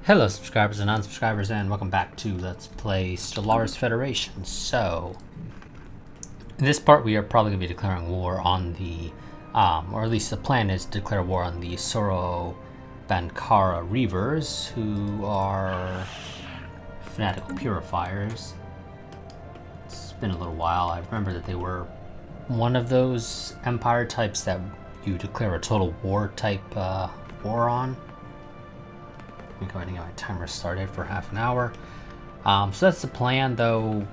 Hello subscribers and non-subscribers, and welcome back to Let's Play Stellaris Federation. So, in this part we are probably going to be declaring war on the, or at least the plan is to declare war on the Soro Bankara Reavers, who are fanatical purifiers. It's been a little while. I remember that they were one of those empire types that you declare a total war type war on. Go ahead and get my timer started for half an hour. So that's the plan, though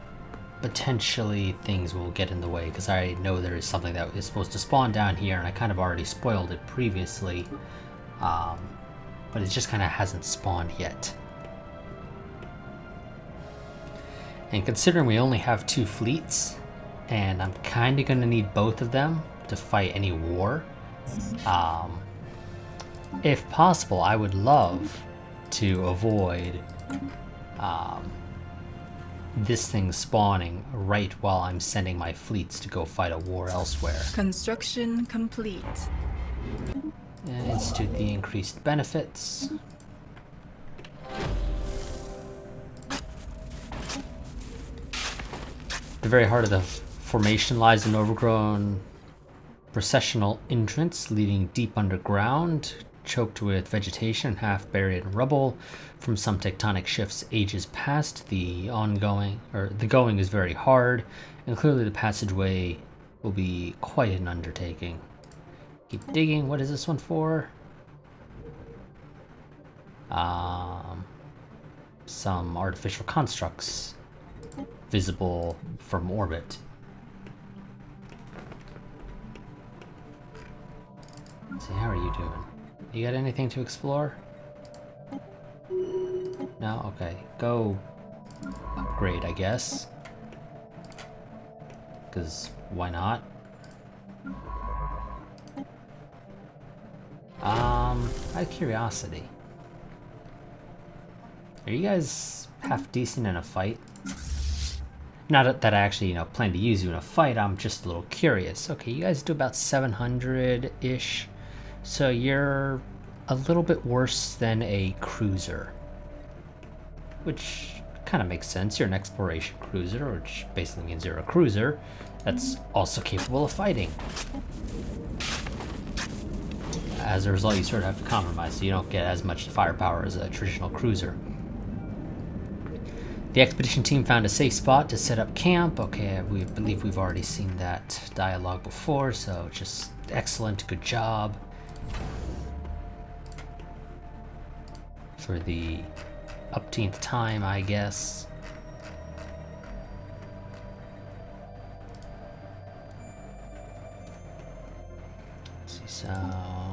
potentially things will get in the way because I know there is something that is supposed to spawn down here, and I kind of already spoiled it previously, but it just kind of hasn't spawned yet. And considering we only have 2 fleets, and I'm kind of going to need both of them to fight any war, if possible, I would love to avoid this thing spawning right while I'm sending my fleets to go fight a war elsewhere. Construction complete. And institute the increased benefits. The very heart of the formation lies an overgrown processional entrance leading deep underground, choked with vegetation, half buried in rubble from some tectonic shifts ages past. The going is very hard, and clearly the passageway will be quite an undertaking. Keep digging. What is this one for? Some artificial constructs visible from orbit. Let's see, how are you doing? You got anything to explore? No? Okay. Go upgrade, I guess. Because why not? Out of curiosity, are you guys half decent in a fight? Not that I actually, plan to use you in a fight, I'm just a little curious. Okay, you guys do about 700-ish. So you're a little bit worse than a cruiser, which kind of makes sense. You're an exploration cruiser, which basically means you're a cruiser that's also capable of fighting. As a result, you sort of have to compromise, so you don't get as much firepower as a traditional cruiser. The expedition team found a safe spot to set up camp. Okay, we believe we've already seen that dialogue before, so just excellent, good job. For the upteenth time, I guess. Let's see, so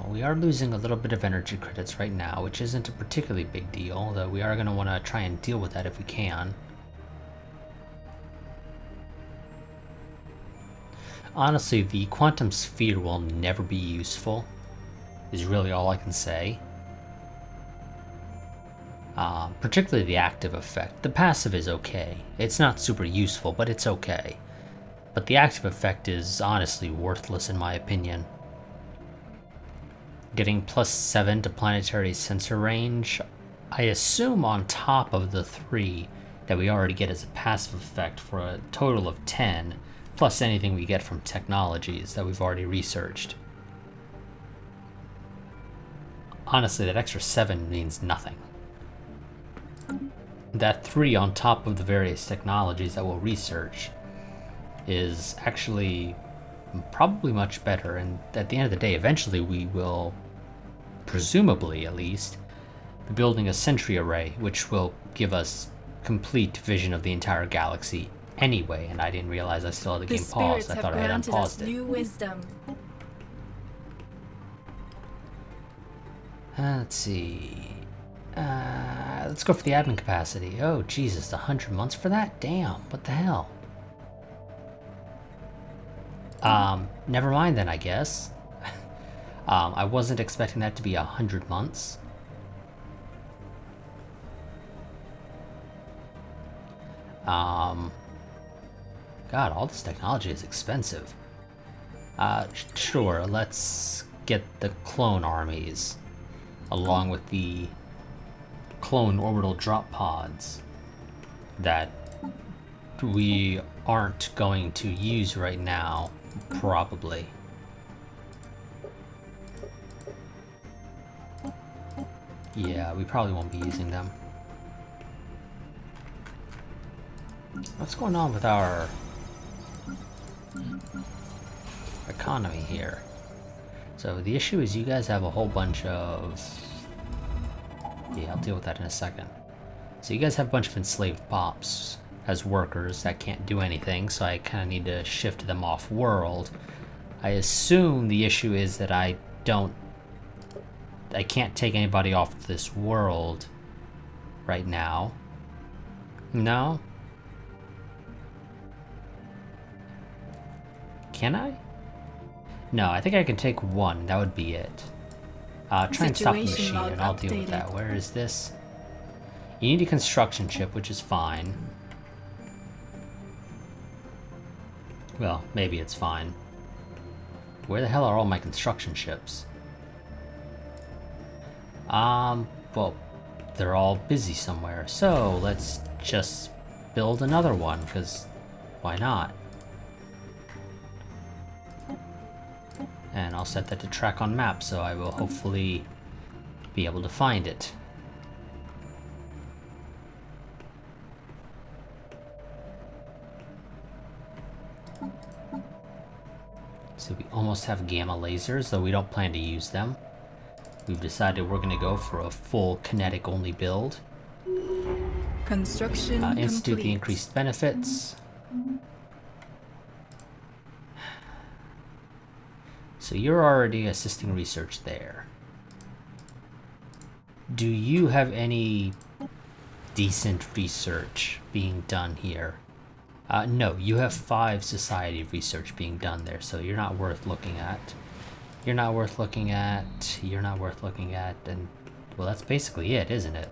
we are losing a little bit of energy credits right now, which isn't a particularly big deal, though we are going to want to try and deal with that if we can. Honestly, the quantum sphere will never be useful, is really all I can say. Particularly the active effect. The passive is okay. It's not super useful, but it's okay. But the active effect is honestly worthless in my opinion. Getting +7 to planetary sensor range, I assume on top of the 3 that we already get as a passive effect, for a total of 10, plus anything we get from technologies that we've already researched. Honestly, that extra 7 means nothing. That 3 on top of the various technologies that we'll research is actually probably much better, and at the end of the day, eventually we will, presumably at least, be building a sentry array, which will give us complete vision of the entire galaxy anyway, and I didn't realize I still had the game paused. I thought I had unpaused it. New wisdom. Let's see. Let's go for the admin capacity. Oh, Jesus, 100 months for that? Damn, what the hell? Never mind then, I guess. I wasn't expecting that to be 100 months. God, all this technology is expensive. Sure, let's get the clone armies along with the clone orbital drop pods that we aren't going to use right now, probably. Yeah, we probably won't be using them. What's going on with our economy here? So the issue is you guys have a whole bunch of... Yeah, I'll deal with that in a second. So you guys have a bunch of enslaved pops as workers that can't do anything, so I kind of need to shift them off world. I assume the issue is that I can't take anybody off this world right now. No? Can I? No, I think I can take one. That would be it. Try and stop the machine and I'll deal with that. Where is this? You need a construction ship, which is fine. Well, maybe it's fine. Where the hell are all my construction ships? Well, they're all busy somewhere. So, let's just build another one, because why not? And I'll set that to track on map, so I will hopefully be able to find it. So we almost have gamma lasers, though we don't plan to use them. We've decided we're going to go for a full kinetic-only build. Construction institute complete. the increased benefits. So you're already assisting research there. Do you have any decent research being done here? No, you have 5 society research being done there, so you're not worth looking at. You're not worth looking at, you're not worth looking at, and, well, that's basically it, isn't it?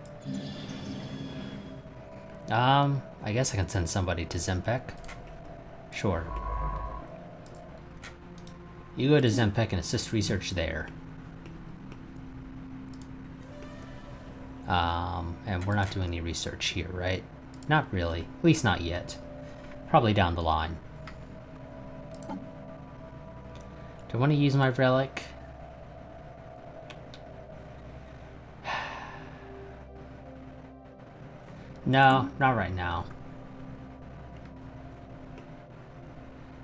I guess I can send somebody to Zempek. Sure. You go to Zempek and assist research there. And we're not doing any research here, right? Not really. At least not yet. Probably down the line. Do I want to use my relic? No, not right now.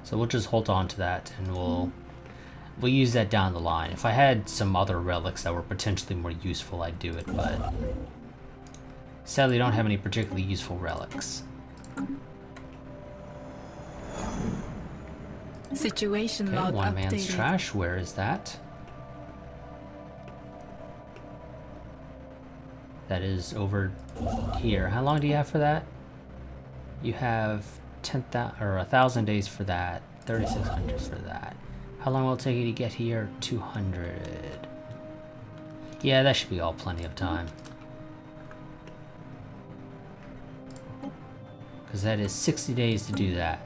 So we'll just hold on to that and we'll use that down the line. If I had some other relics that were potentially more useful, I'd do it, but sadly I don't have any particularly useful relics. Situation log One man's updated. trash, where is that? That is over here. How long do you have for that? You have 10,000 or 1,000 days for that, 3,600 for that. How long will it take you to get here? 200. Yeah, that should be all plenty of time. Because that is 60 days to do that.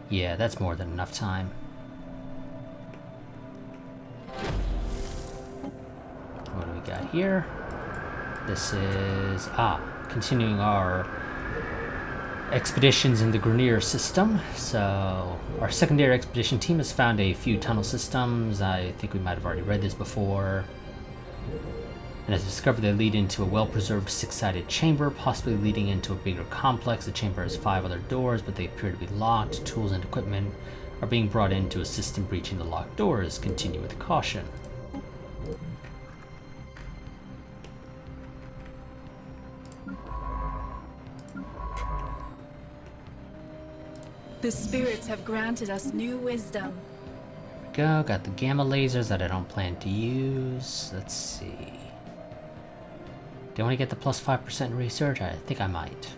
Yeah, that's more than enough time. What do we got here? This is, continuing our expeditions in the Grenier system. So, our secondary expedition team has found a few tunnel systems. I think we might have already read this before. And has discovered they lead into a well-preserved 6-sided chamber, possibly leading into a bigger complex. The chamber has 5 other doors, but they appear to be locked. Tools and equipment are being brought in to assist in breaching the locked doors. Continue with caution. The spirits have granted us new wisdom. There we go. Got the gamma lasers that I don't plan to use. Let's see. Do I want to get the plus 5% research? I think I might.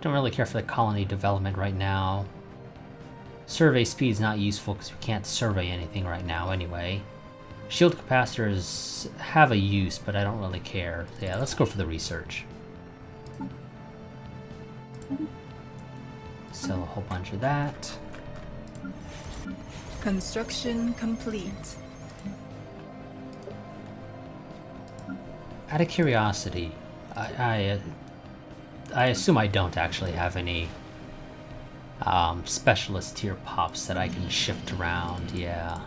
Don't really care for the colony development right now. Survey speed's not useful because we can't survey anything right now anyway. Shield capacitors have a use, but I don't really care. So yeah, let's go for the research. Sell a whole bunch of that. Construction complete. Out of curiosity, I assume I don't actually have any specialist tier pops that I can shift around. Yeah.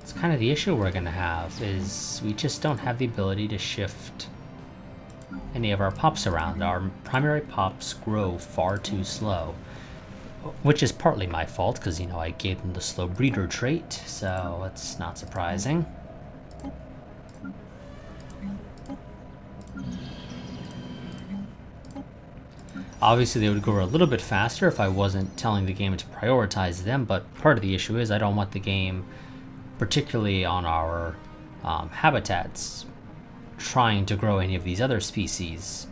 It's kind of the issue we're gonna have, is we just don't have the ability to shift any of our pops around. Our primary pops grow far too slow, which is partly my fault, because, you know, I gave them the slow breeder trait, so it's not surprising. Obviously, they would grow a little bit faster if I wasn't telling the game to prioritize them, but part of the issue is I don't want the game, particularly on our habitats, trying to grow any of these other species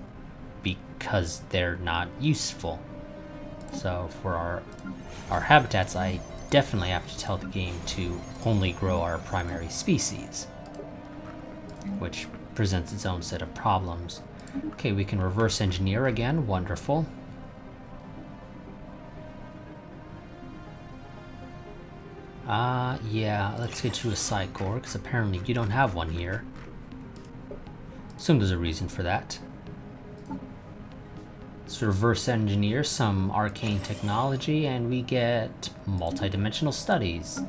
because they're not useful. So for our habitats, I definitely have to tell the game to only grow our primary species, which presents its own set of problems. Okay, we can reverse engineer again. Wonderful. Yeah, let's get you a Psychor, because apparently you don't have one here. Assume there's a reason for that. Let's reverse engineer some arcane technology, and we get multidimensional studies.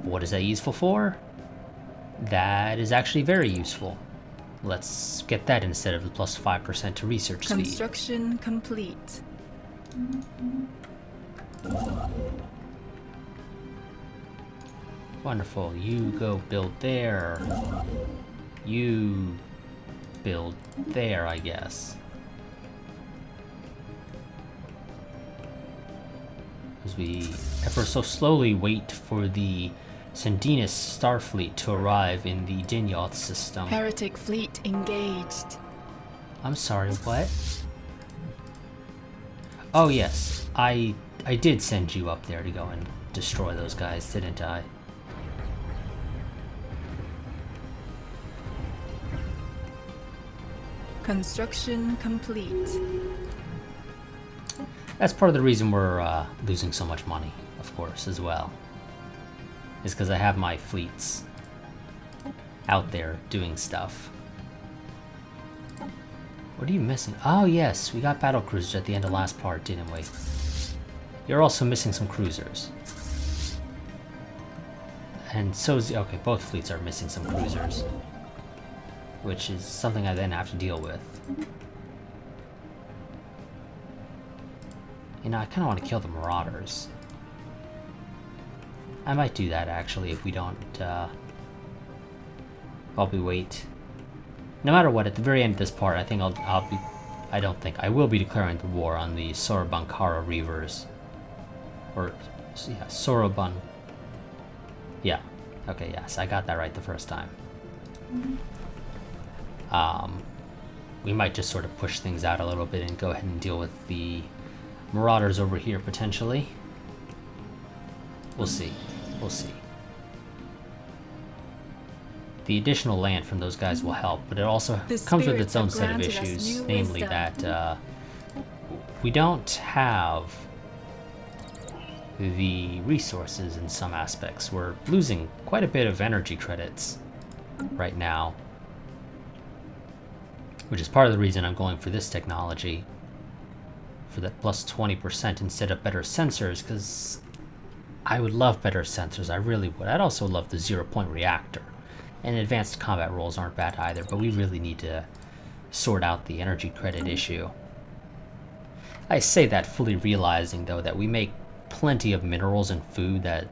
What is that useful for? That is actually very useful. Let's get that instead of the plus 5% to research speed. Construction complete. Wonderful. You go build there. You build there, I guess. As we ever so slowly wait for the Sandinus Starfleet to arrive in the Dinyoth system. Heretic fleet engaged. I'm sorry, what? Oh yes, I did send you up there to go and destroy those guys, didn't I? Construction complete. That's part of the reason we're losing so much money, of course, as well. Is because I have my fleets out there doing stuff. What are you missing? Oh yes, we got battle cruisers at the end of last part, didn't we? You're also missing some cruisers. And so is... okay, both fleets are missing some cruisers. Which is something I then have to deal with. You know, I kind of want to kill the Marauders. I might do that, actually, if we don't, while we wait. No matter what, at the very end of this part, I think I will be declaring the war on the Sorobankara Reavers. Or, yeah, Sorobun. Yeah. Okay, yes, I got that right the first time. We might just sort of push things out a little bit and go ahead and deal with the Marauders over here, potentially. We'll see. We'll see. The additional land from those guys will help, but it also comes with its own set of issues, namely that we don't have the resources in some aspects. We're losing quite a bit of energy credits right now, which is part of the reason I'm going for this technology, for that plus 20% instead of better sensors, because I would love better sensors, I really would. I'd also love the 0-point reactor. And advanced combat rolls aren't bad either, but we really need to sort out the energy credit issue. I say that fully realizing, though, that we make plenty of minerals and food that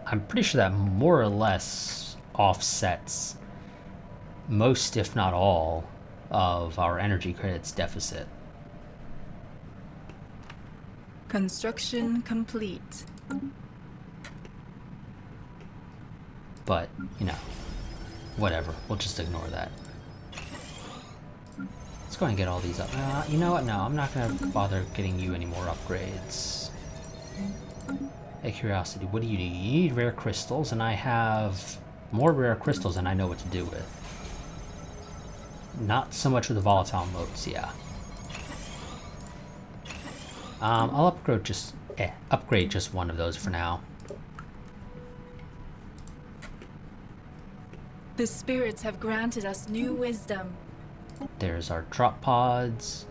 I'm pretty sure that more or less offsets most, if not all, of our energy credits deficit. Construction complete. But, you know, whatever. We'll just ignore that. Let's go and get all these up. You know what? No, I'm not going to bother getting you any more upgrades. Hey, curiosity, what do you need? You need rare crystals, and I have more rare crystals than I know what to do with. Not so much with the volatile motes, yeah. I'll upgrade just one of those for now. The spirits have granted us new wisdom. There's our drop pods.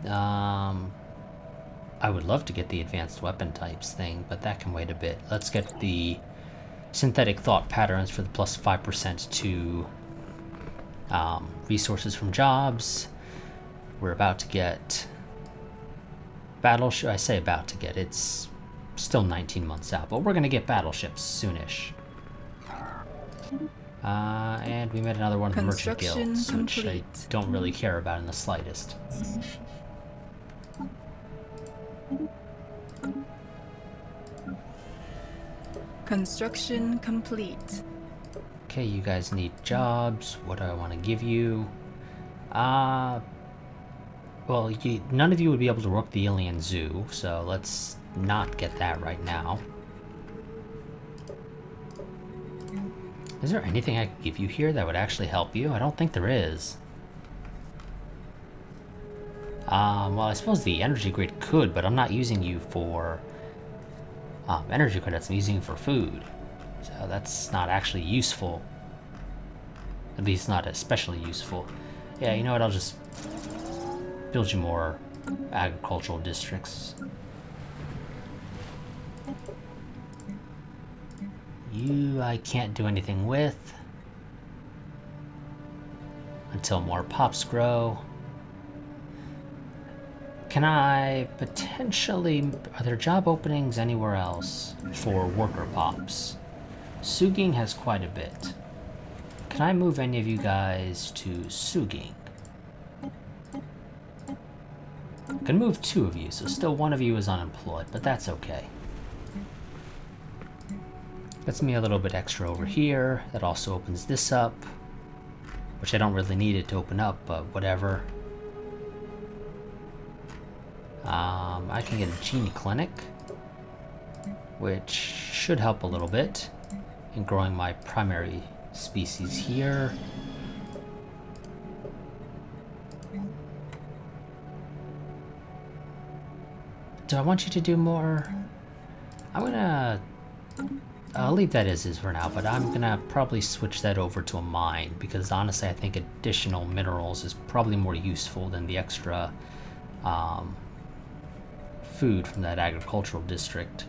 I would love to get the advanced weapon types thing, but that can wait a bit. Let's get the synthetic thought patterns for the plus 5% to resources from jobs. We're about to get battleship. I say about to get. It's still 19 months out, but we're going to get battleships soonish. And we made another one of the merchant guilds, which I don't really care about in the slightest. Construction complete. Okay, you guys need jobs. What do I want to give you? Well, none of you would be able to work the alien zoo, so let's not get that right now. Is there anything I could give you here that would actually help you? I don't think there is. Well, I suppose the energy grid could, but I'm not using you for energy credits. I'm using you for food. So that's not actually useful. At least not especially useful. Yeah, you know what? I'll just build you more agricultural districts. You I can't do anything with until more pops grow. Can I potentially... Are there job openings anywhere else for worker pops? Suging has quite a bit. Can I move any of you guys to Suging? I can move 2 of you, so still 1 of you is unemployed, but that's okay. Gets me a little bit extra over here. That also opens this up, which I don't really need it to open up, but whatever. I can get a gene clinic, which should help a little bit in growing my primary species here. Do I want you to do more? I'll leave that as is for now, but I'm gonna probably switch that over to a mine, because honestly I think additional minerals is probably more useful than the extra food from that agricultural district.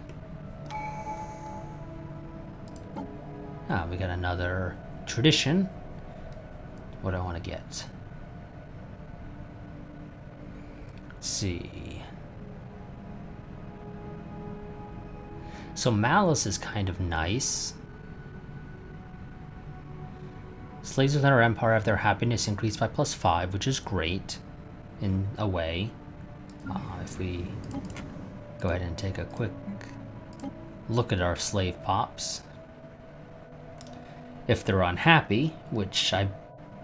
We got another tradition. What do I want to get? Let's see. So malice is kind of nice. Slaves within our empire have their happiness increased by +5, which is great in a way. If we go ahead and take a quick look at our slave pops. If they're unhappy, which I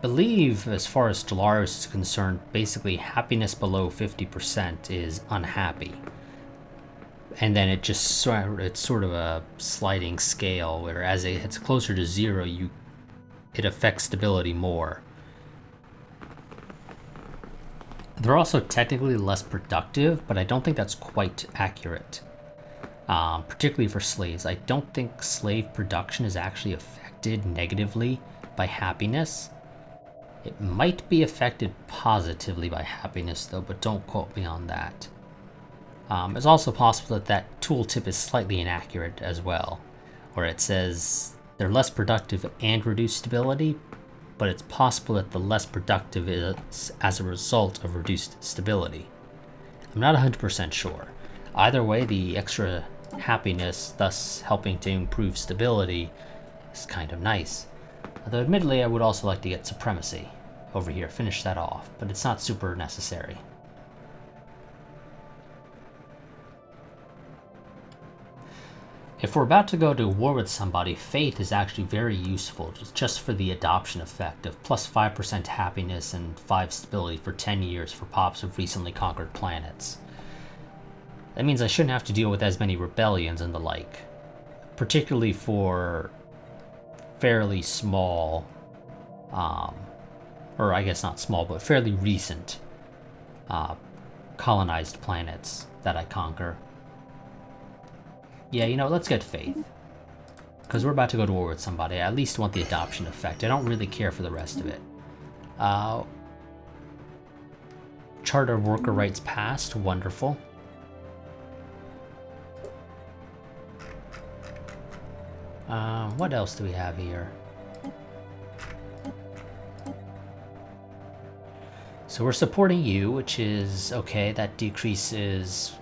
believe as far as Stellaris is concerned, basically happiness below 50% is unhappy. And then it's sort of a sliding scale where as it hits closer to 0, it affects stability more. They're also technically less productive, but I don't think that's quite accurate. Particularly for slaves. I don't think slave production is actually affected negatively by happiness. It might be affected positively by happiness though, but don't quote me on that. It's also possible that that tooltip is slightly inaccurate as well, where it says they're less productive and reduced stability, but it's possible that the less productive is as a result of reduced stability. I'm not 100% sure. Either way, the extra happiness, thus helping to improve stability, is kind of nice. Although admittedly, I would also like to get supremacy over here, finish that off, but it's not super necessary. If we're about to go to war with somebody, faith is actually very useful, just for the adoption effect of +5% happiness and 5 stability for 10 years for pops of recently conquered planets. That means I shouldn't have to deal with as many rebellions and the like, particularly for fairly small, or I guess not small, but fairly recent colonized planets that I conquer. Yeah, you know, let's get faith. because we're about to go to war with somebody. I at least want the adoption effect. I don't really care for the rest of it. Charter worker rights passed. Wonderful. What else do we have here? So we're supporting you, which is okay. That decreases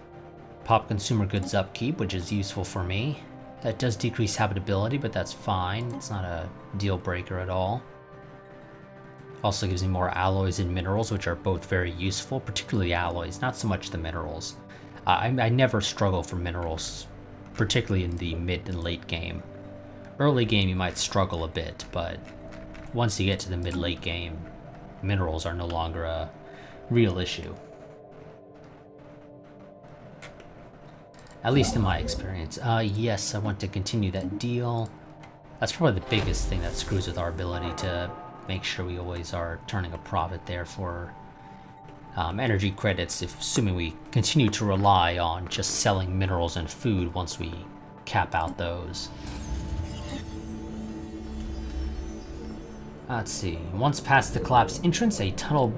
pop consumer goods upkeep, which is useful for me. That does decrease habitability, but that's fine. It's not a deal breaker at all. Also gives me more alloys and minerals, which are both very useful, particularly alloys, not so much the minerals. I never struggle for minerals, particularly in the mid and late game. Early game you might struggle a bit, but once you get to the mid-late game, minerals are no longer a real issue. At least in my experience. Yes, I want to continue that deal. That's probably the biggest thing that screws with our ability to make sure we always are turning a profit there for energy credits, assuming we continue to rely on just selling minerals and food once we cap out those. Let's see. Once past the collapsed entrance, a tunnel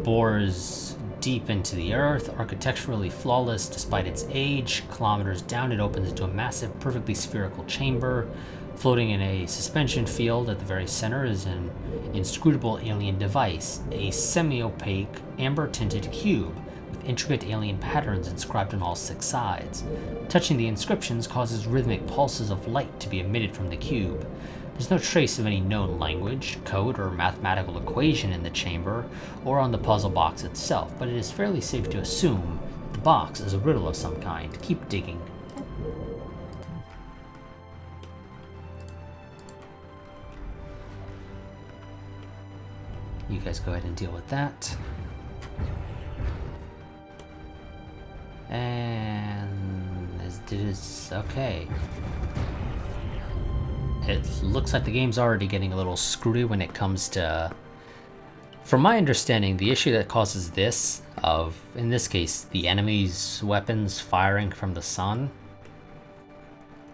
bores deep into the earth, architecturally flawless despite its age. Kilometers down, it opens into a massive, perfectly spherical chamber. Floating in a suspension field at the very center is an inscrutable alien device, a semi-opaque, amber-tinted cube with intricate alien patterns inscribed on all 6 sides. Touching the inscriptions causes rhythmic pulses of light to be emitted from the cube. There's no trace of any known language, code, or mathematical equation in the chamber or on the puzzle box itself, but it is fairly safe to assume the box is a riddle of some kind. Keep digging. You guys go ahead and deal with that. And okay. It looks like the game's already getting a little screwy when it comes to... From my understanding, the issue that causes this, in this case, the enemy's weapons firing from the sun,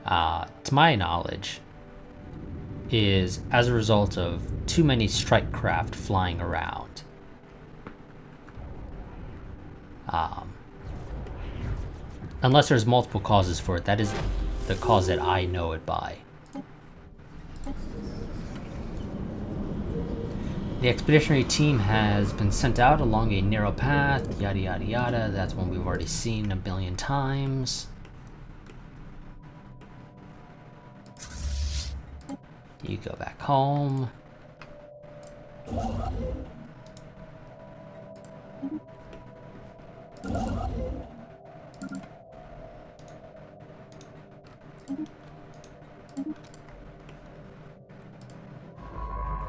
to my knowledge, is as a result of too many strike craft flying around. Unless there's multiple causes for it, that is the cause that I know it by. The expeditionary team has been sent out along a narrow path, yada yada yada. That's one we've already seen a billion times. You go back home. What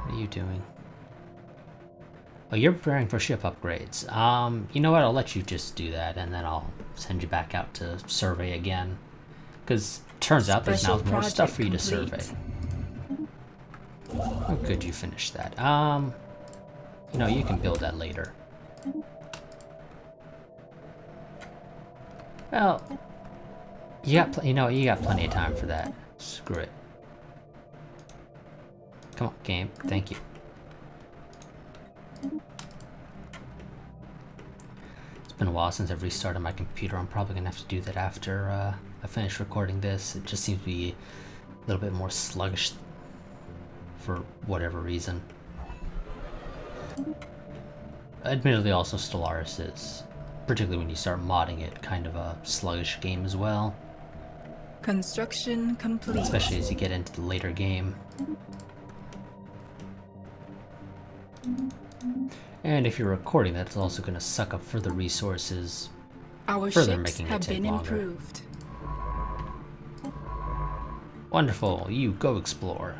are you doing? Oh, you're preparing for ship upgrades. You know what? I'll let you just do that, and then I'll send you back out to survey again. Because turns out there's now more stuff for you to survey. Oh, good, you finished that. You know, you can build that later. Well, you got you got plenty of time for that. Screw it. Come on, game. Thank you. It's been a while since I've restarted my computer. I'm probably gonna have to do that after I finish recording this. It just seems to be a little bit more sluggish for whatever reason. Admittedly, also Stellaris is, particularly when you start modding it, kind of a sluggish game as well. Construction complete. Especially as you get into the later game. And if you're recording, that's also going to suck up further resources, Our further ships making it have take been longer. improved. Wonderful, you go explore.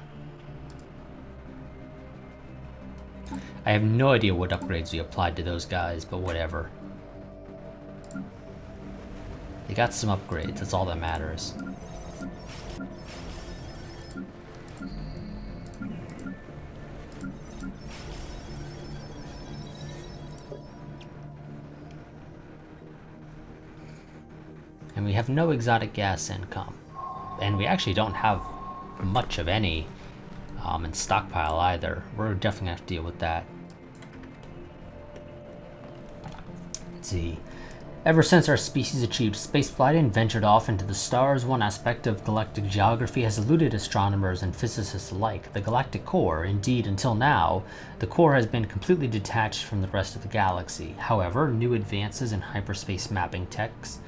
I have no idea what upgrades we applied to those guys, but whatever. They got some upgrades, that's all that matters. And we have no exotic gas income. And we actually don't have much of any in stockpile either. We're definitely gonna have to deal with that. Let's see. Ever since our species achieved spaceflight and ventured off into the stars, one aspect of galactic geography has eluded astronomers and physicists alike: the galactic core. Indeed, until now, the core has been completely detached from the rest of the galaxy. However, new advances in hyperspace mapping techs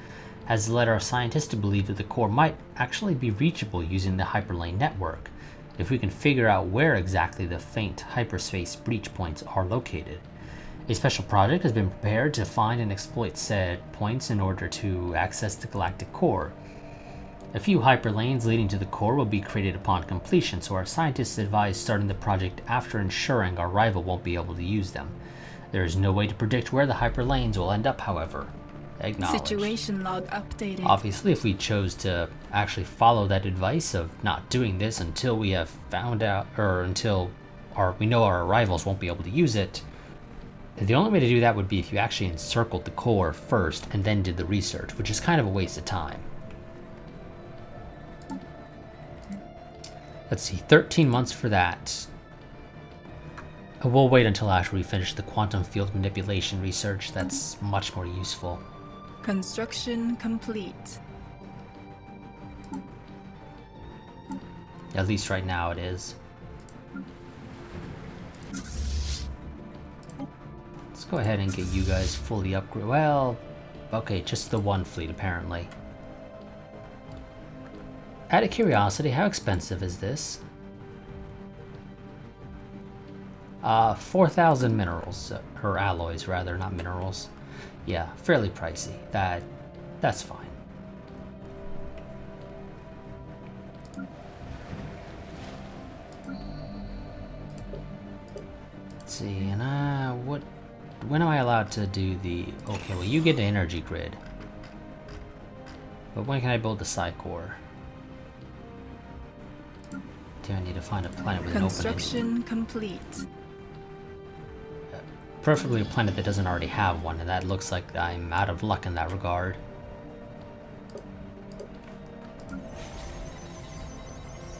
has led our scientists to believe that the core might actually be reachable using the hyperlane network, if we can figure out where exactly the faint hyperspace breach points are located. A special project has been prepared to find and exploit said points in order to access the galactic core. A few hyperlanes leading to the core will be created upon completion, so our scientists advise starting the project after ensuring our rival won't be able to use them. There is no way to predict where the hyperlanes will end up, however. Acknowledged. Situation log updated. Obviously, if we chose to actually follow that advice of not doing this until we have found out, or until we know our rivals won't be able to use it, the only way to do that would be if you actually encircled the core first and then did the research, which is kind of a waste of time. Let's see, 13 months for that. We'll wait until after we finish the quantum field manipulation research. That's much more useful. Construction complete. At least right now it is. Let's go ahead and get you guys fully upgraded. Well, okay, just the one fleet apparently. Out of curiosity, how expensive is this? 4,000 minerals, or alloys rather, not minerals. Yeah, fairly pricey. That's fine. Let's see, and when am I allowed to do the... Okay, well you get an energy grid. But when can I build the psi core? Do I need to find a planet with an opening? Construction complete. Preferably a planet that doesn't already have one, and that looks like I'm out of luck in that regard.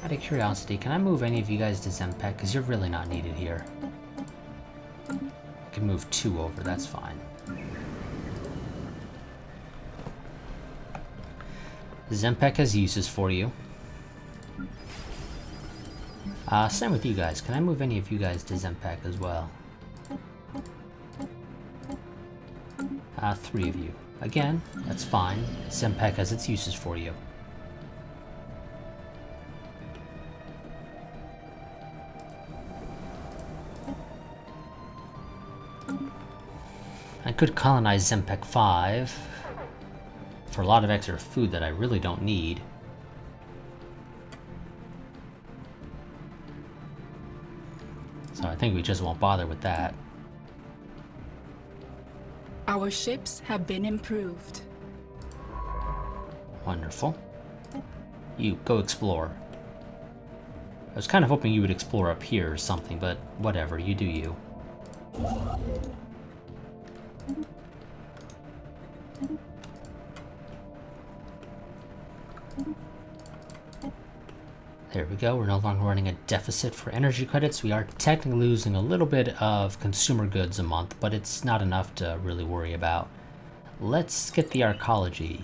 Out of curiosity, can I move any of you guys to Zempek? Because you're really not needed here. I can move 2 over, that's fine. Zempek has uses for you. Same with you guys. Can I move any of you guys to Zempek as well? 3 of you. Again, that's fine. Zempek has its uses for you. I could colonize Zempek 5 for a lot of extra food that I really don't need. So I think we just won't bother with that. Our ships have been improved. Wonderful. You, go explore. I was kind of hoping you would explore up here or something, but whatever, you do you. There we go, we're no longer running a deficit for energy credits. We are technically losing a little bit of consumer goods a month, but it's not enough to really worry about. Let's get the arcology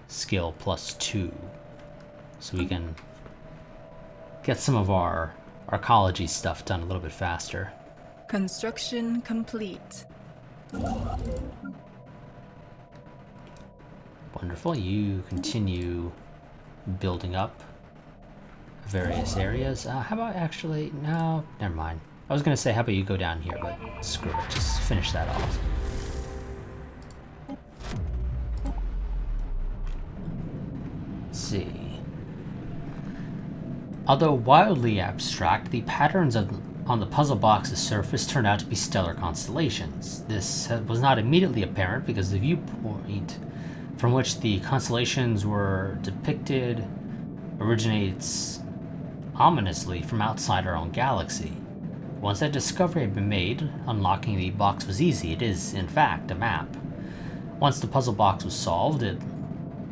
skill +2, so we can get some of our arcology stuff done a little bit faster. Construction complete. Wonderful, you continue building up various areas. How about actually, no, never mind. I was gonna say, how about you go down here, but screw it, just finish that off. Let's see. Although wildly abstract, the patterns on the puzzle box's surface turned out to be stellar constellations. This was not immediately apparent because the viewpoint from which the constellations were depicted originates ominously from outside our own galaxy. Once that discovery had been made, unlocking the box was easy. It is, in fact, a map. Once the puzzle box was solved, it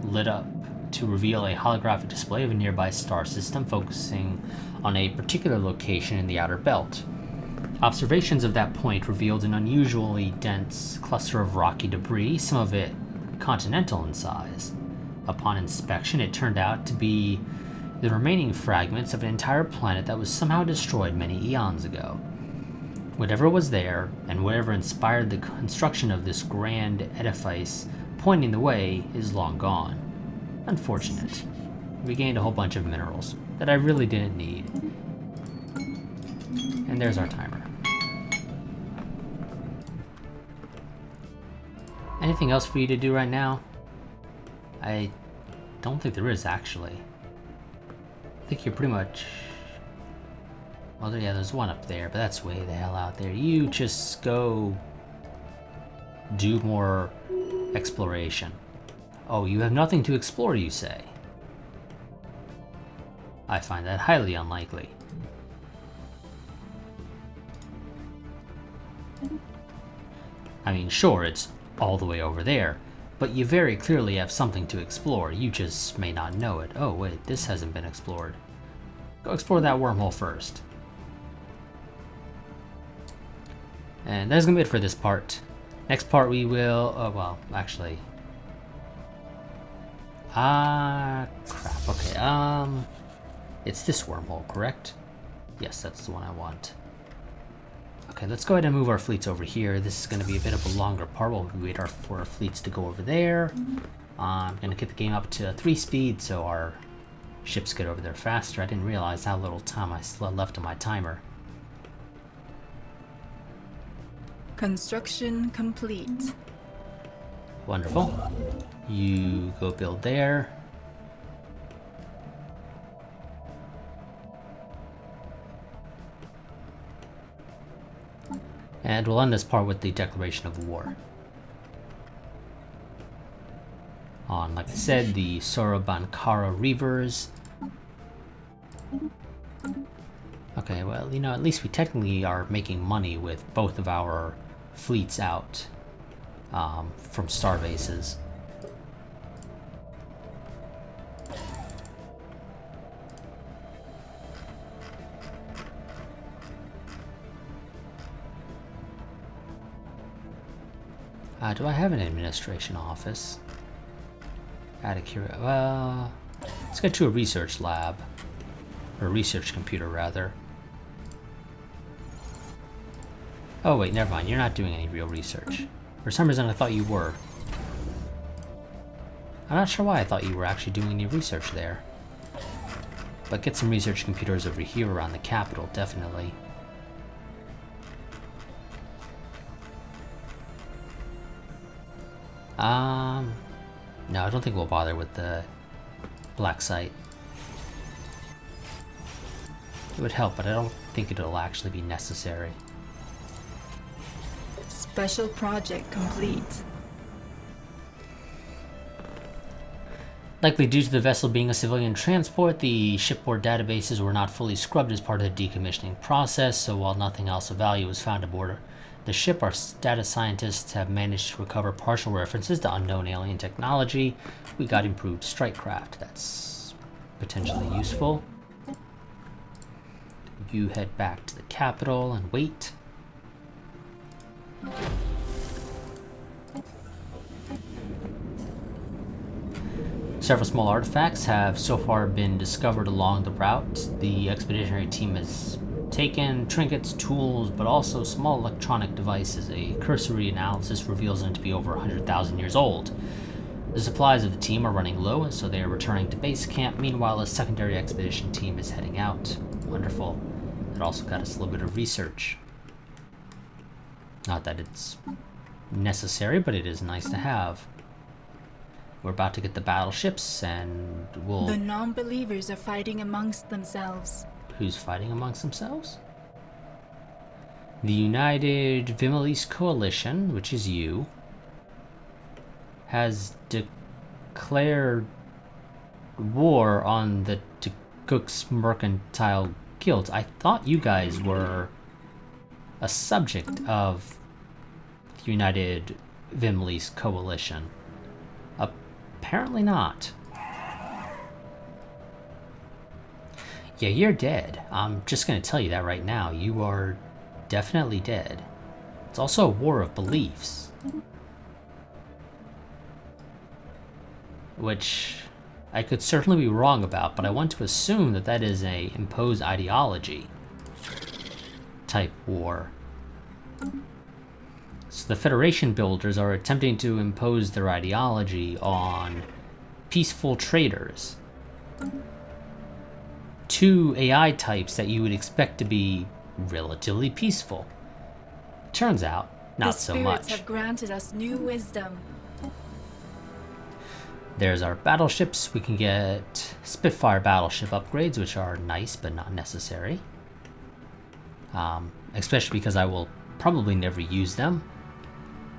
lit up to reveal a holographic display of a nearby star system focusing on a particular location in the outer belt. Observations of that point revealed an unusually dense cluster of rocky debris, some of it continental in size. Upon inspection, it turned out to be the remaining fragments of an entire planet that was somehow destroyed many eons ago. Whatever was there, and whatever inspired the construction of this grand edifice pointing the way, is long gone. Unfortunate. We gained a whole bunch of minerals that I really didn't need. And there's our timer. Anything else for you to do right now? I don't think there is, actually. I think you're pretty much... Well, yeah, there's one up there, but that's way the hell out there. You just go do more exploration. Oh, you have nothing to explore, you say? I find that highly unlikely. I mean, sure, it's all the way over there, but you very clearly have something to explore. You just may not know it. Oh, wait, this hasn't been explored. Go explore that wormhole first. And that's gonna be it for this part. Next part we will, oh, well, actually. Crap, okay, it's this wormhole, correct? Yes, that's the one I want. Okay, let's go ahead and move our fleets over here. This is going to be a bit of a longer part while we wait for our fleets to go over there. I'm going to get the game up to 3 speed so our ships get over there faster. I didn't realize how little time I still had left on my timer. Construction complete. Wonderful. You go build there. And we'll end this part with the declaration of war. On, like I said, the Sorabankara Reavers. Okay, well, you know, at least we technically are making money with both of our fleets out from star bases. Do I have an administration office? Out of curiosity, well, let's get to a research lab, or a research computer rather. Oh wait, never mind. You're not doing any real research. For some reason, I thought you were. I'm not sure why I thought you were actually doing any research there. But get some research computers over here around the capital, definitely. No, I don't think we'll bother with the black site. It would help, but I don't think it'll actually be necessary. Special project complete. Likely due to the vessel being a civilian transport, the shipboard databases were not fully scrubbed as part of the decommissioning process, so while nothing else of value was found aboard the ship, our data scientists have managed to recover partial references to unknown alien technology. We got improved strike craft. That's potentially useful. You head back to the capital and wait. Several small artifacts have so far been discovered along the route. The expeditionary team has taken trinkets, tools, but also small electronic devices. A cursory analysis reveals them to be over 100,000 years old. The supplies of the team are running low, and so they are returning to base camp. Meanwhile, a secondary expedition team is heading out. Wonderful. It also got us a little bit of research. Not that it's necessary, but it is nice to have. We're about to get the battleships, and we'll... The non-believers are fighting amongst themselves. Who's fighting amongst themselves? The United Vimalese Coalition, which is you, has declared war on the Cook's Mercantile Guild. I thought you guys were a subject of the United Vimalese Coalition. Apparently not. Yeah, you're dead. I'm just gonna tell you that right now. You are definitely dead. It's also a war of beliefs. Which I could certainly be wrong about, but I want to assume that that is a imposed ideology type war. So the Federation builders are attempting to impose their ideology on peaceful traders. Two AI types that you would expect to be relatively peaceful. Turns out, not so much. The spirits have granted us new wisdom. There's our battleships. We can get Spitfire battleship upgrades, which are nice but not necessary. Especially because I will probably never use them.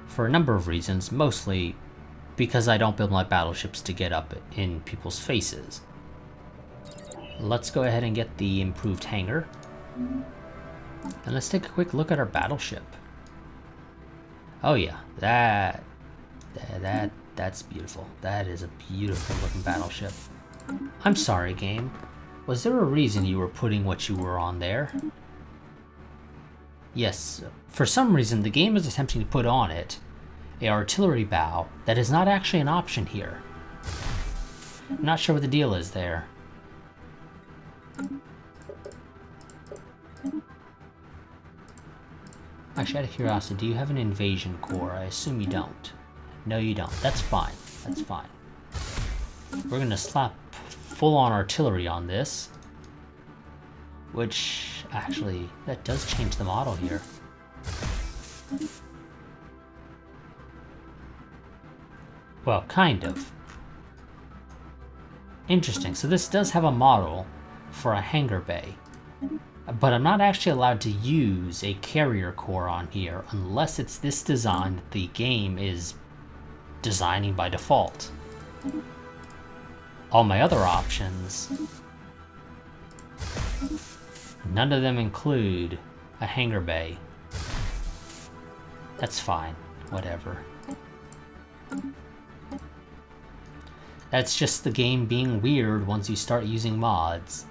For a number of reasons, mostly because I don't build my battleships to get up in people's faces. Let's go ahead and get the improved hangar. And let's take a quick look at our battleship. Oh yeah, that's beautiful. That is a beautiful looking battleship. I'm sorry, game. Was there a reason you were putting what you were on there? Yes, for some reason the game is attempting to put on it an artillery bow that is not actually an option here. I'm not sure what the deal is there. Actually, out of curiosity, do you have an invasion core? I assume you don't. No, you don't. That's fine. That's fine. We're gonna slap full-on artillery on this. Which, actually, that does change the model here. Well, kind of. Interesting. So this does have a model for a hangar bay. But I'm not actually allowed to use a carrier core on here unless it's this design that the game is designing by default. All my other options, none of them include a hangar bay. That's fine, whatever. That's just the game being weird once you start using mods.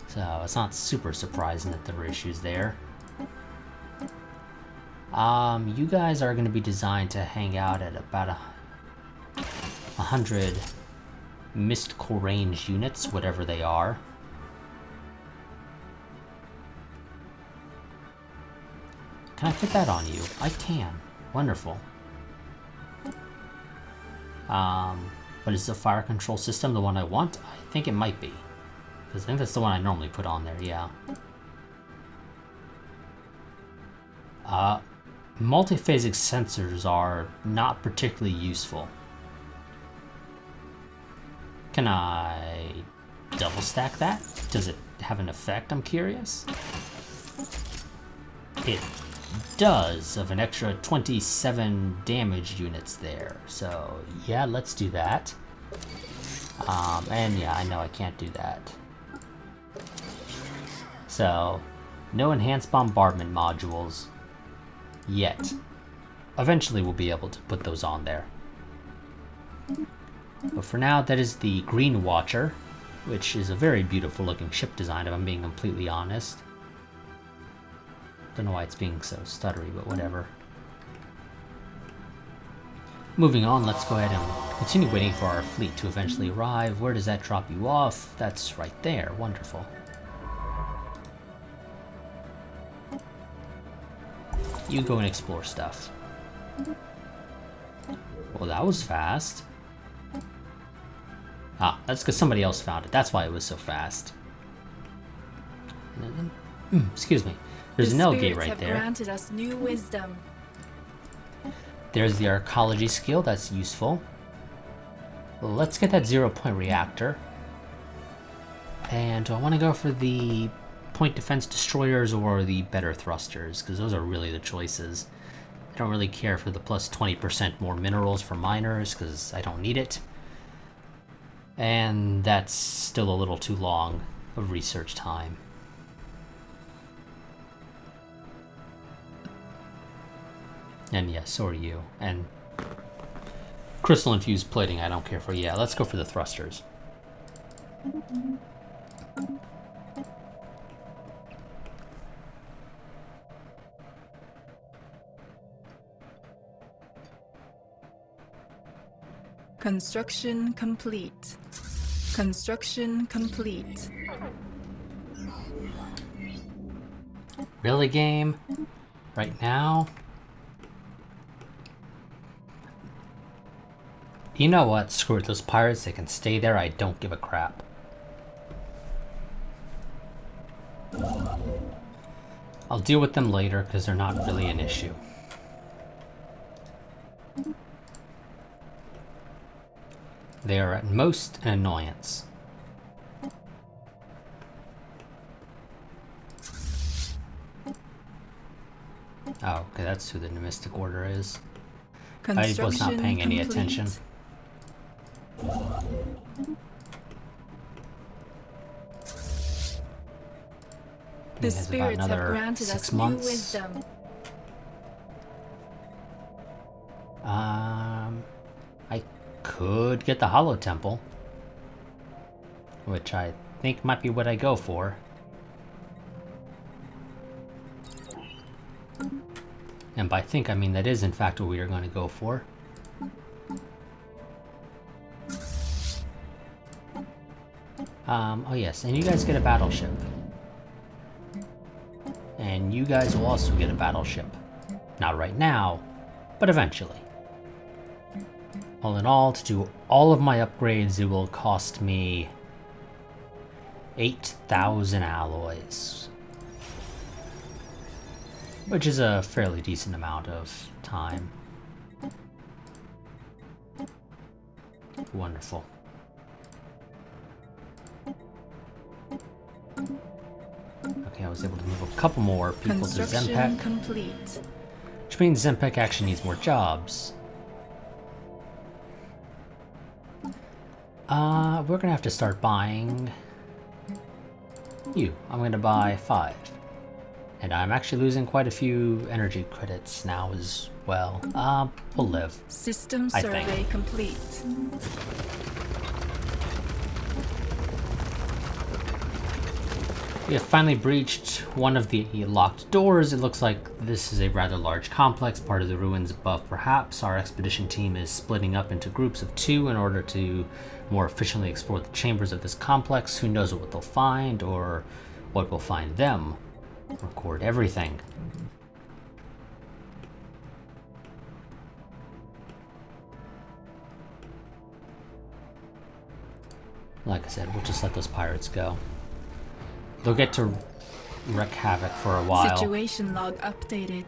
So it's not super surprising that there were issues there. You guys are going to be designed to hang out at about 100 mystical range units, whatever they are. Can I put that on you? I can. Wonderful. But is the fire control system the one I want? I think it might be. Because I think that's the one I normally put on there, yeah. Multiphasic sensors are not particularly useful. Can I double stack that? Does it have an effect? I'm curious. It does, of an extra 27 damage units there. So yeah, let's do that. And yeah, I know I can't do that. So, no enhanced bombardment modules yet. Eventually we'll be able to put those on there. But for now, that is the Green Watcher, which is a very beautiful looking ship design, if I'm being completely honest. Don't know why it's being so stuttery, but whatever. Moving on, let's go ahead and continue waiting for our fleet to eventually arrive. Where does that drop you off? That's right there. Wonderful. You go and explore stuff. Well, that was fast. Ah, that's because somebody else found it. That's why it was so fast. Excuse me. There's an L gate right there. Granted us new wisdom. There's the arcology skill. That's useful. Well, let's get that 0-point reactor. And do I want to go for the point defense destroyers or the better thrusters? Because those are really the choices. I don't really care for the plus 20% more minerals for miners because I don't need it. And that's still a little too long of research time. And yeah, so are you. And crystal infused plating I don't care for. Yeah, let's go for the thrusters. Construction complete. Construction complete. Really, game? Right now? You know what? Screw it. Those pirates, they can stay there. I don't give a crap. I'll deal with them later because they're not really an issue. They are at most an annoyance. Oh, okay, that's who the Mystic Order is. I was not paying any attention. The spirits have granted us new wisdom. I could get the Hollow Temple, which I think might be what I go for. And by think, I mean that is in fact what we are going to go for. Oh yes, and you guys get a battleship. And you guys will also get a battleship. Not right now, but eventually. All in all, to do all of my upgrades, it will cost me 8,000 alloys. Which is a fairly decent amount of time. Wonderful. Okay, I was able to move a couple more people to Zempek. Complete. Which means Zempek actually needs more jobs. We're gonna have to start buying you. I'm gonna buy 5. And I'm actually losing quite a few energy credits now as well. We'll live. System survey complete. We have finally breached one of the locked doors. It looks like this is a rather large complex, part of the ruins above perhaps. Our expedition team is splitting up into groups of 2 in order to more efficiently explore the chambers of this complex. Who knows what they'll find or what will find them. Record everything. Like I said, we'll just let those pirates go. They'll get to wreak havoc for a while. Situation log updated.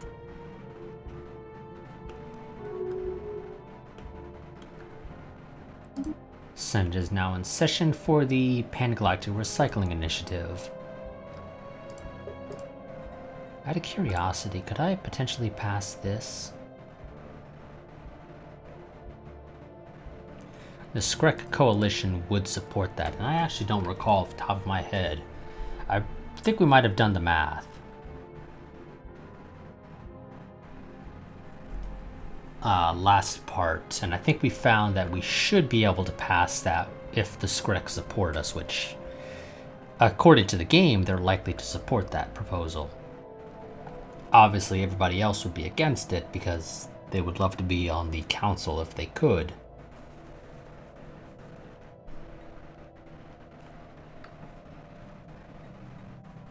Senate is now in session for the Pan-Galactic Recycling Initiative. Out of curiosity, could I potentially pass this? The Skrek Coalition would support that, and I actually don't recall off the top of my head. I think we might have done the math. Last part, and I think we found that we should be able to pass that if the Skrek support us, which, according to the game, they're likely to support that proposal. Obviously, everybody else would be against it because they would love to be on the council if they could.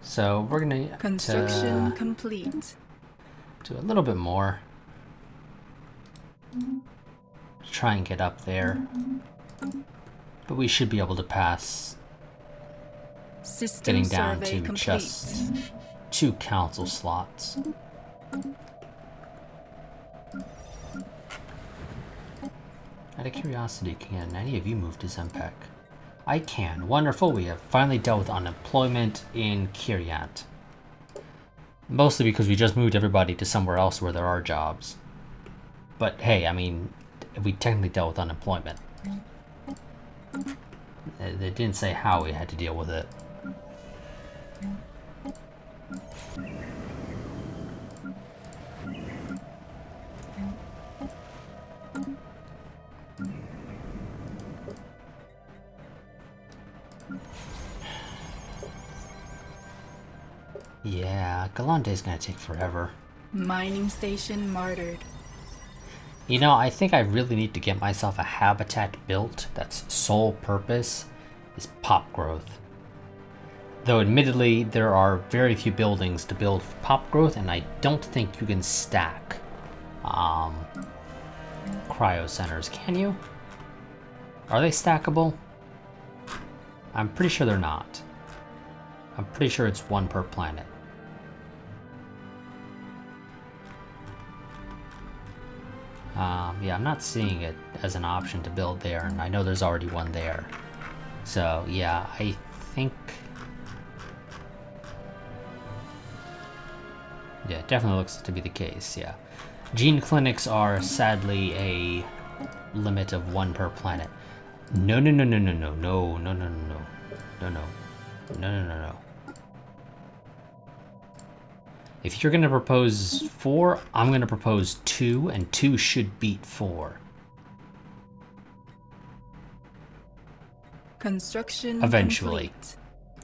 So we're gonna construction complete. Do a little bit more. Try and get up there, but we should be able to pass. System getting down to complete. Just 2 council slots. Out of curiosity, can any of you move to Zempek? I can. Wonderful. We have finally dealt with unemployment in Kiryat. Mostly because we just moved everybody to somewhere else where there are jobs. But hey, I mean, we technically dealt with unemployment. They didn't say how we had to deal with it. Yeah, Galante's gonna take forever. Mining station martyred. You know, I think I really need to get myself a habitat built that's sole purpose is pop growth. Though admittedly, there are very few buildings to build for pop growth, and I don't think you can stack cryo centers, can you? Are they stackable? I'm pretty sure they're not. I'm pretty sure it's one per planet. Yeah, I'm not seeing it as an option to build there, and I know there's already one there. So, yeah, I think... Yeah, it definitely looks to be the case, yeah. Gene clinics are sadly a limit of one per planet. No, no, no, no, no, no, no, no, no, no, no, no, no, no, no, no, no. If you're going to propose 4, I'm going to propose 2, and 2 should beat 4. Construction eventually. Complete.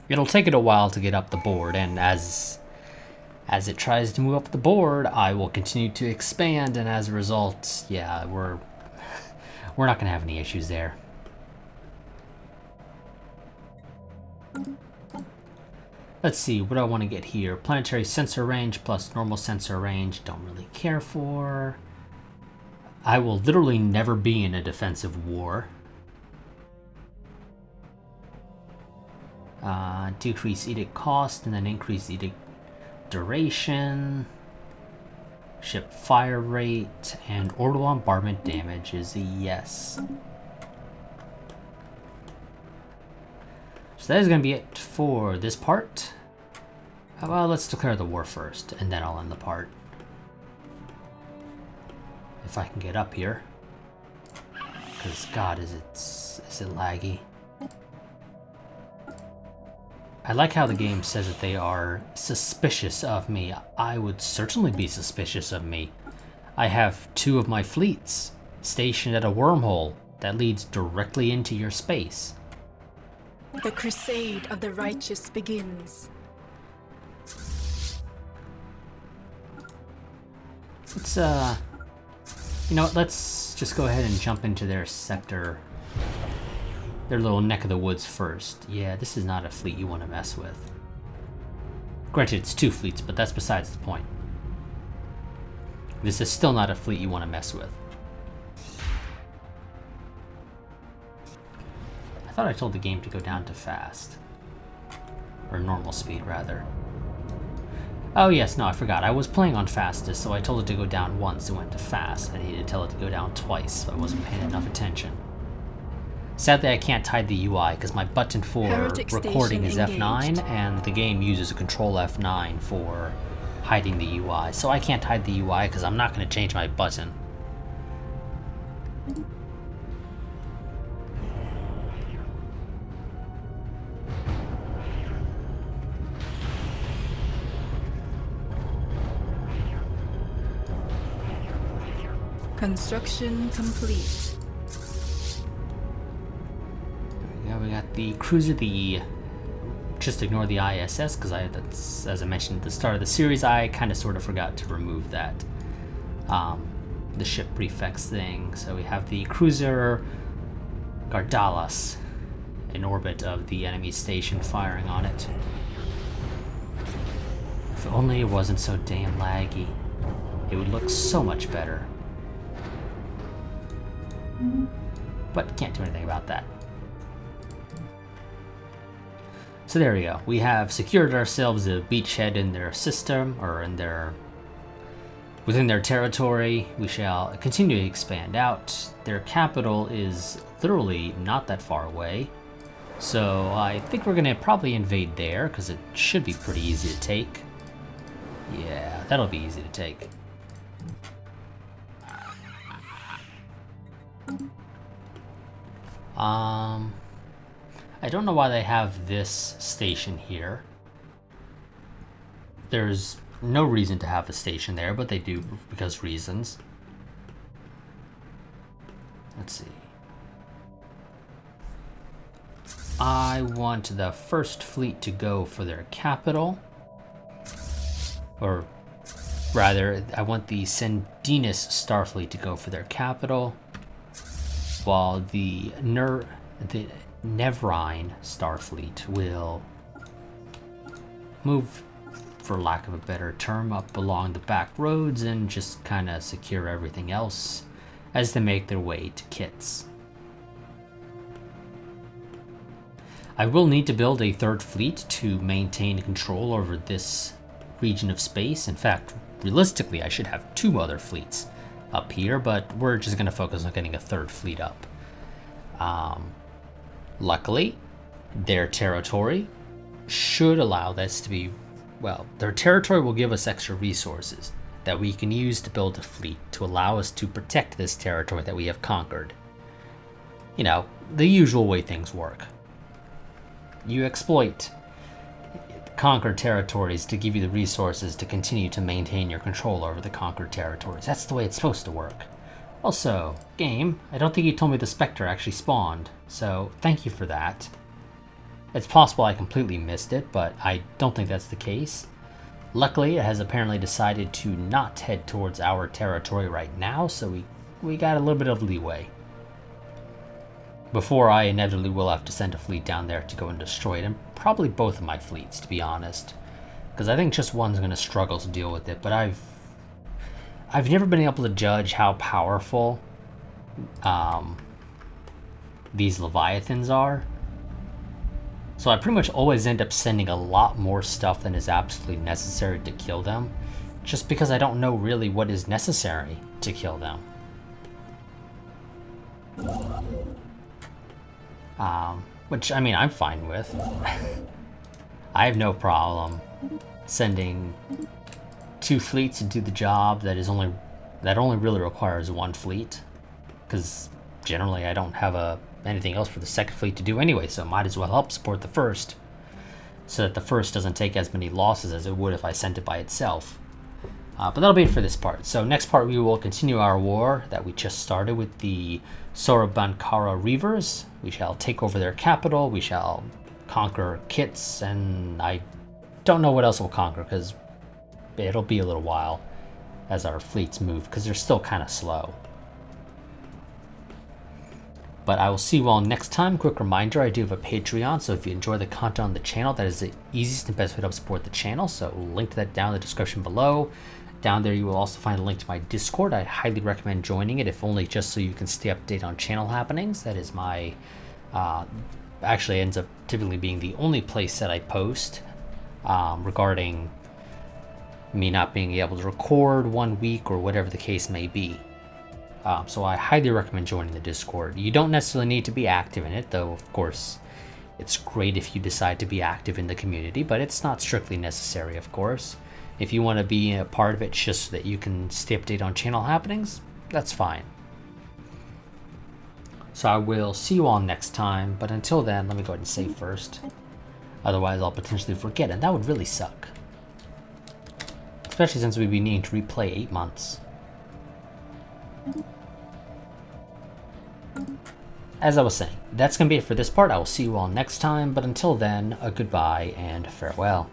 It'll take it a while to get up the board, and as it tries to move up the board, I will continue to expand, and as a result, yeah, we're not going to have any issues there. Let's see, what do I want to get here? Planetary sensor range plus normal sensor range, don't really care for. I will literally never be in a defensive war. Decrease edict cost and then increase edict duration. Ship fire rate and orbital bombardment damage is a yes. So that is going to be it for this part. Well, let's declare the war first, and then I'll end the part. If I can get up here. Because, God, is it laggy. I like how the game says that they are suspicious of me. I would certainly be suspicious of me. I have 2 of my fleets stationed at a wormhole that leads directly into your space. The crusade of the righteous begins. Let's, you know what, let's just go ahead and jump into their sector, their little neck of the woods first. Yeah, this is not a fleet you want to mess with. Granted, it's 2 fleets, but that's besides the point. This is still not a fleet you want to mess with. I thought I told the game to go down to fast. Or normal speed, rather. Oh yes, no, I forgot. I was playing on fastest, so I told it to go down once and went to fast. I needed to tell it to go down twice, so I wasn't paying enough attention. Sadly, I can't hide the UI, because my button for Heretic recording is station F9, engaged. and the game uses a Control F9 for hiding the UI. So I can't hide the UI, because I'm not going to change my button. Construction complete. Yeah, we got the cruiser, just ignore the ISS, because that's, as I mentioned at the start of the series, I kind of sort of forgot to remove that, the ship prefix thing. So we have the cruiser Gardalas in orbit of the enemy station firing on it. If only it wasn't so damn laggy, it would look so much better. But can't do anything about that. So there we go. We have secured ourselves a beachhead in their system, or within their territory. We shall continue to expand out. Their capital is literally not that far away. So I think we're gonna probably invade there, because it should be pretty easy to take. Yeah, that'll be easy to take. I don't know why they have this station here. There's no reason to have a station there, but they do because reasons. Let's see. I want the first fleet to go for their capital. Or Rather, I want the Sendinus Starfleet to go for their capital, while the Nevrine Starfleet will move, for lack of a better term, up along the back roads and just kind of secure everything else as they make their way to Kits. I will need to build a third fleet to maintain control over this region of space. In fact, realistically, I should have 2 other fleets up here, but we're just going to focus on getting a third fleet up. Luckily, their territory should allow this to be, well, their territory will give us extra resources that we can use to build a fleet to allow us to protect this territory that we have conquered. You know, the usual way things work. You exploit conquered territories to give you the resources to continue to maintain your control over the conquered territories. That's the way it's supposed to work. Also, game, I don't think you told me the Spectre actually spawned, so thank you for that. It's possible I completely missed it, but I don't think that's the case. Luckily, it has apparently decided to not head towards our territory right now, so we got a little bit of leeway. Before I inevitably will have to send a fleet down there to go and destroy it, and probably both of my fleets, to be honest. Because I think just one's going to struggle to deal with it, but I've never been able to judge how powerful these Leviathans are. So I pretty much always end up sending a lot more stuff than is absolutely necessary to kill them, just because I don't know really what is necessary to kill them. Which, I mean, I'm fine with. I have no problem sending 2 fleets to do the job that only really requires 1 fleet, because generally I don't have anything else for the second fleet to do anyway, so might as well help support the first, so that the first doesn't take as many losses as it would if I sent it by itself. But that'll be it for this part. So next part we will continue our war that we just started with the Sorabankara Reavers. We shall take over their capital, we shall conquer Kits, and I don't know what else we'll conquer because it'll be a little while as our fleets move because they're still kind of slow. But I will see you all next time. Quick reminder, I do have a Patreon, so if you enjoy the content on the channel, that is the easiest and best way to help support the channel, so link to that down in the description below. Down there you will also find a link to my Discord. I highly recommend joining it, if only just so you can stay updated on channel happenings. That is my, actually ends up typically being the only place that I post regarding me not being able to record 1 week or whatever the case may be. So I highly recommend joining the Discord. You don't necessarily need to be active in it, though of course it's great if you decide to be active in the community, but it's not strictly necessary, of course. If you want to be a part of it just so that you can stay updated on channel happenings, that's fine. So I will see you all next time, but until then, let me go ahead and save first. Otherwise I'll potentially forget, and that would really suck. Especially since we'd be needing to replay 8 months. As I was saying, that's going to be it for this part. I will see you all next time, but until then, a goodbye and farewell.